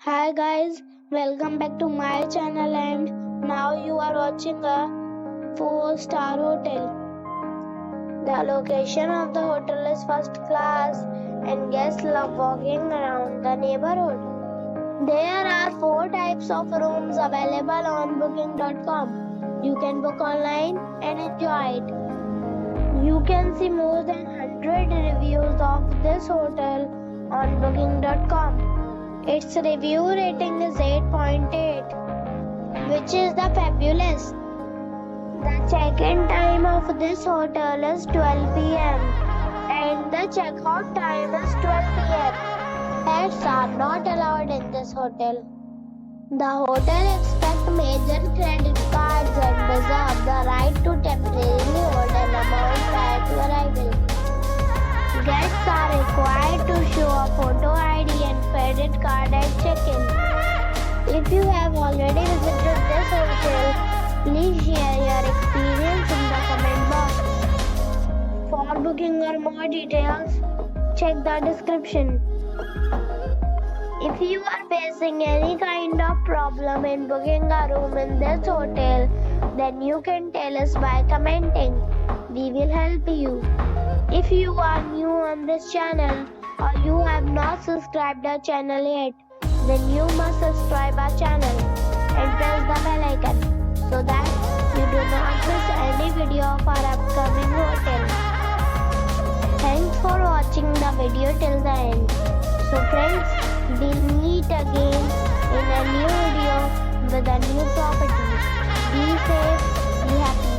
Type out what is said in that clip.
Hi guys, welcome back to my channel and now you are watching a 4-star hotel. The location of the hotel is first class and guests love walking around the neighborhood. There are 4 types of rooms available on booking.com. You can book online and enjoy it. You can see more than 100 reviews of this hotel on booking.com. Its review rating is 8.8, which is the fabulous. The check-in time of this hotel is 12 p.m. and the check-out time is 12 p.m. Pets are not allowed in this hotel. The hotel accepts major credit cards and reserves the right to temporarily hold an amount prior to arrival. Guests are required to show a photo ID and credit card at check-in. If you have already visited this hotel, please share your experience in the comment box. For booking or more details, check the description. If you are facing any kind of problem in booking a room in this hotel, then you can tell us by commenting. We will help you. If you are new on this channel or you have not subscribed our channel yet, then you must subscribe our channel and press the bell icon so that you do not miss any video of our upcoming hotel. Thanks for watching the video till the end. So friends, we'll meet again in a new video with a new property. Be safe, be happy.